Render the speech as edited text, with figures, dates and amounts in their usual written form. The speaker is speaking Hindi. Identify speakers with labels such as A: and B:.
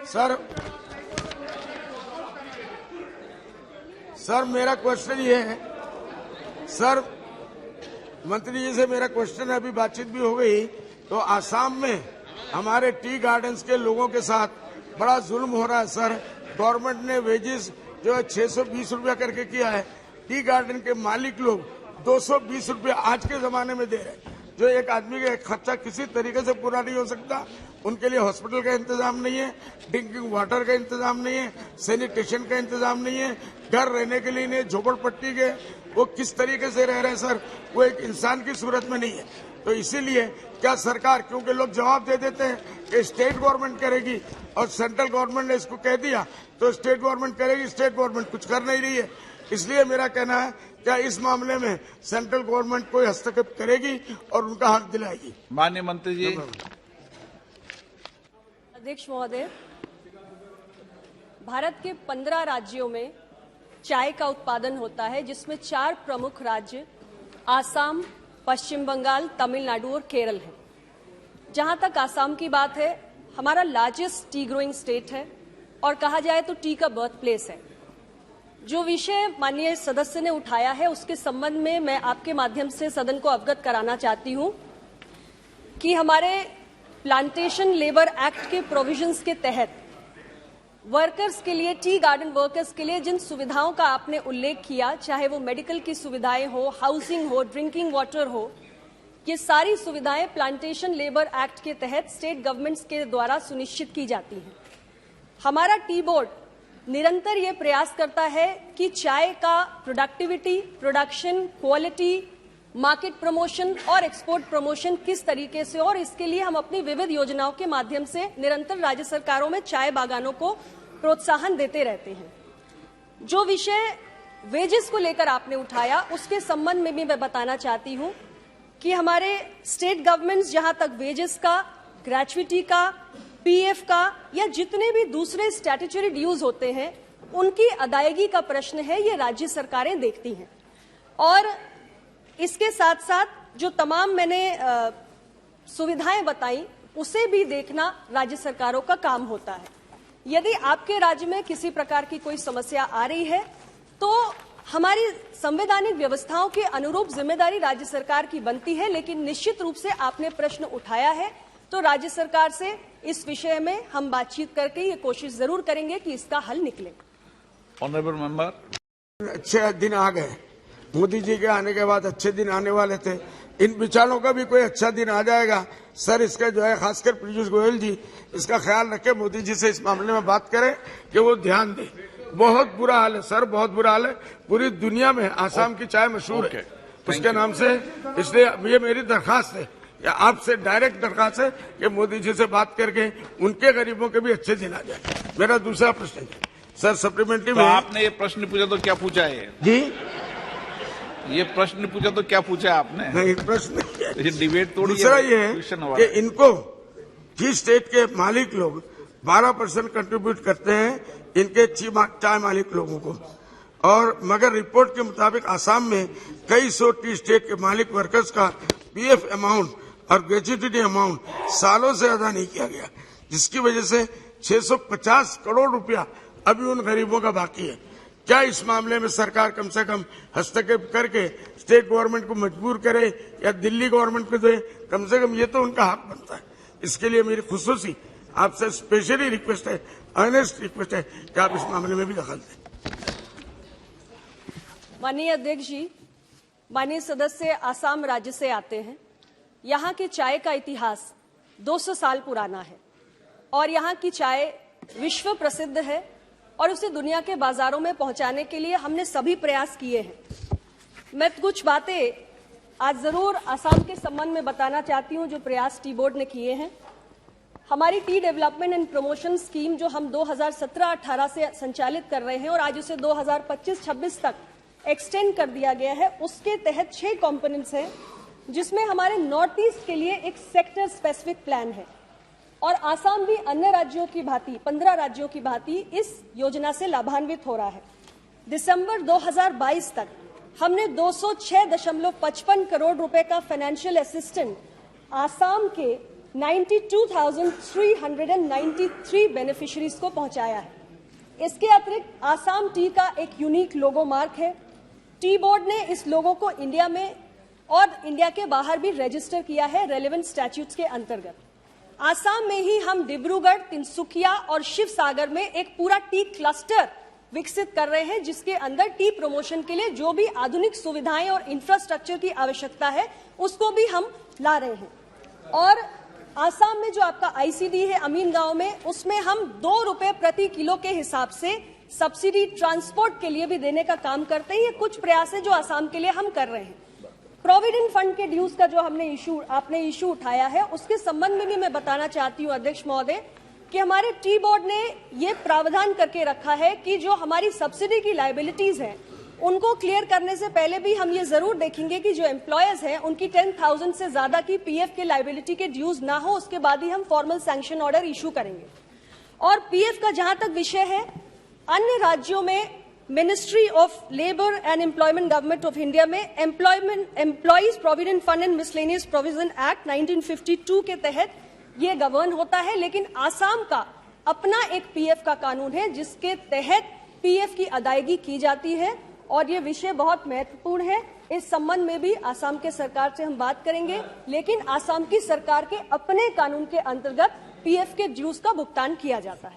A: सर मेरा क्वेश्चन ये है, सर मंत्री जी से मेरा क्वेश्चन है, अभी बातचीत भी हो गई, तो आसाम में हमारे टी गार्डन्स के लोगों के साथ बड़ा जुल्म हो रहा है सर। गवर्नमेंट ने वेजेस जो है 620 रुपया करके किया है, टी गार्डन के मालिक लोग 220 रुपया आज के जमाने में दे रहे हैं, जो एक आदमी का खर्चा किसी तरीके से पूरा नहीं हो सकता। उनके लिए हॉस्पिटल का इंतजाम नहीं है, ड्रिंकिंग वाटर का इंतजाम नहीं है, सैनिटेशन का इंतजाम नहीं है, घर रहने के लिए नहीं, झोपड़पट्टी के वो किस तरीके से रह रहे हैं सर, वो एक इंसान की सूरत में नहीं है। तो इसीलिए क्या सरकार, क्योंकि लोग जवाब दे देते हैं कि स्टेट गवर्नमेंट करेगी और सेंट्रल गवर्नमेंट ने इसको कह दिया तो स्टेट गवर्नमेंट करेगी, स्टेट गवर्नमेंट कुछ कर नहीं रही है। इसलिए मेरा कहना है, क्या इस मामले में सेंट्रल गवर्नमेंट कोई हस्तक्षेप करेगी और उनका हक दिलाएगी?
B: माननीय मंत्री जी।
C: अध्यक्ष महोदय, भारत के 15 राज्यों में चाय का उत्पादन होता है, जिसमें 4 प्रमुख राज्य आसाम, पश्चिम बंगाल, तमिलनाडु और केरल है। जहां तक आसाम की बात है, हमारा लार्जेस्ट टी ग्रोइंग स्टेट है और कहा जाए तो टी का बर्थ प्लेस है। जो विषय माननीय सदस्य ने उठाया है, उसके संबंध में मैं आपके माध्यम से सदन को अवगत कराना चाहती हूं कि हमारे प्लांटेशन लेबर एक्ट के प्रोविजंस के तहत वर्कर्स के लिए, टी गार्डन वर्कर्स के लिए जिन सुविधाओं का आपने उल्लेख किया, चाहे वो मेडिकल की सुविधाएं हो, हाउसिंग हो, ड्रिंकिंग वाटर हो, ये सारी सुविधाएं प्लांटेशन लेबर एक्ट के तहत स्टेट गवर्नमेंट्स के द्वारा सुनिश्चित की जाती हैं। हमारा टी बोर्ड निरंतर ये प्रयास करता है कि चाय का productivity, production, quality, market promotion और एक्सपोर्ट प्रमोशन किस तरीके से, और इसके लिए हम अपनी विविध योजनाओं के माध्यम से निरंतर राज्य सरकारों में चाय बागानों को प्रोत्साहन देते रहते हैं। जो विषय वेजेस को लेकर आपने उठाया, उसके संबंध में भी मैं बताना चाहती हूं कि हमारे स्टेट गवर्नमेंट्स जहां तक वेजेस का, ग्रेचुइटी का, पीएफ का या जितने भी दूसरे स्टैट्यूटरी ड्यूज होते हैं, उनकी अदायगी का प्रश्न है, ये राज्य सरकारें देखती हैं। और इसके साथ साथ जो तमाम मैंने सुविधाएं बताई, उसे भी देखना राज्य सरकारों का काम होता है। यदि आपके राज्य में किसी प्रकार की कोई समस्या आ रही है, तो हमारी संवैधानिक व्यवस्थाओं के अनुरूप जिम्मेदारी राज्य सरकार की बनती है। लेकिन निश्चित रूप से आपने प्रश्न उठाया है, तो राज्य सरकार से इस विषय में हम बातचीत करके ये कोशिश जरूर करेंगे कि इसका हल निकले।
B: ऑनरेबल मेंबर,
A: अच्छे दिन आ गए, मोदी जी के आने के बाद अच्छे दिन आने वाले थे, इन विचारों का भी कोई अच्छा दिन आ जाएगा सर। इसका जो है, खासकर पीयूष गोयल जी इसका ख्याल रखें, मोदी जी से इस मामले में बात करें कि वो ध्यान दें। बहुत बुरा हाल है सर, बहुत बुरा हाल है। पूरी दुनिया में आसाम की चाय मशहूर है उसके नाम से। इसलिए ये मेरी दरखास्त है, या आपसे डायरेक्ट दरखास्त है कि मोदी जी से बात करके उनके गरीबों के भी अच्छे दिन आ जाए। मेरा दूसरा प्रश्न है सर, सप्लीमेंट्री में
B: आपने ये प्रश्न पूछा तो क्या पूछा है
A: जी?
B: ये प्रश्न पूछा तो क्या पूछा आपने?
A: नहीं, प्रश्न
B: डिबेट थोड़ी।
A: दूसरा ये है कि इनको टी स्टेट के मालिक लोग 12% कंट्रीब्यूट करते हैं इनके चाय मालिक लोगों को, और मगर रिपोर्ट के मुताबिक आसाम में कई सौ टी स्टेट के मालिक वर्कर्स का पीएफ अमाउंट और ग्रेच्युटी अमाउंट सालों से अदा नहीं किया गया, जिसकी वजह से 650 करोड़ रुपया अभी उन गरीबों का बाकी है। क्या इस मामले में सरकार कम से कम हस्तक्षेप करके स्टेट गवर्नमेंट को मजबूर करे या दिल्ली गवर्नमेंट को दे? कम से कम ये तो उनका हक बनता है। इसके लिए मेरी खुसूसी आपसे स्पेशली रिक्वेस्ट है, अर्नेस्ट रिक्वेस्ट है कि आप इस मामले में भी दखल दें।
C: माननीय अध्यक्ष जी, माननीय सदस्य आसाम राज्य से आते हैं। यहाँ की चाय का इतिहास 200 साल पुराना है और यहाँ की चाय विश्व प्रसिद्ध है और उसे दुनिया के बाजारों में पहुंचाने के लिए हमने सभी प्रयास किए हैं। मैं कुछ बातें आज जरूर आसाम के संबंध में बताना चाहती हूं जो प्रयास टी बोर्ड ने किए हैं। हमारी T development and promotion scheme जो हम 2017-18 से संचालित कर रहे हैं और आज उसे 2025-26 तक एक्सटेंड कर दिया गया है, उसके तहत 6 कंपोनेंट्स हैं, जिसमें हमारे नॉर्थ ईस्ट के लिए एक सेक्टर स्पेसिफिक प्लान है और आसाम भी अन्य राज्यों की भांति 15 राज्यों की भांति इस योजना से लाभान्वित हो रहा है। दिसंबर 2022 तक हमने 206.55 करोड़ रुपए का फाइनेंशियल असिस्टेंस आसाम के 92,393 बेनिफिशरीज को पहुंचाया है। इसके अतिरिक्त आसाम टी का एक यूनिक लोगो मार्क है। टी बोर्ड ने इस लोगो को इंडिया में और इंडिया के बाहर भी रजिस्टर किया है रेलेवेंट स्टैट्यूट्स के अंतर्गत। आसाम में ही हम डिब्रूगढ़, तिनसुकिया और शिवसागर में एक पूरा टी क्लस्टर विकसित कर रहे हैं, जिसके अंदर टी प्रमोशन के लिए जो भी आधुनिक सुविधाएं और इंफ्रास्ट्रक्चर की आवश्यकता है उसको भी हम ला रहे हैं। और आसाम में जो आपका आईसीडी है अमीन गांव में, उसमें हम 2 रुपए प्रति किलो के हिसाब से सब्सिडी ट्रांसपोर्ट के लिए भी देने का काम करते हैं। ये कुछ प्रयास है जो आसाम के लिए हम कर रहे हैं। प्रोविडेंट फंड के ड्यूज का जो आपने इशू उठाया है, उसके संबंध में भी मैं बताना चाहती हूं अध्यक्ष महोदय कि हमारे टी बोर्ड ने ये प्रावधान करके रखा है कि जो हमारी सब्सिडी की लायबिलिटीज हैं उनको क्लियर करने से पहले भी हम ये जरूर देखेंगे कि जो एम्प्लॉयर्स हैं उनकी 10,000 से ज्यादा की पीएफ के लायबिलिटी के ड्यूज ना हो, उसके बाद ही हम फॉर्मल सैंक्शन ऑर्डर इशू करेंगे। और पीएफ का जहां तक विषय है, अन्य राज्यों में ministry of labour and employment government of India में employees provident fund and miscellaneous provision act 1952 के तहत ये गवर्न होता है, लेकिन आसाम का अपना एक पीएफ का कानून है जिसके तहत पीएफ की अदायगी की जाती है और ये विषय बहुत महत्वपूर्ण है। इस संबंध में भी आसाम के सरकार से हम बात करेंगे, लेकिन आसाम की सरकार के अपने कानून के अंतर्गत पीएफ के ड्यूज का भुगतान किया जाता है।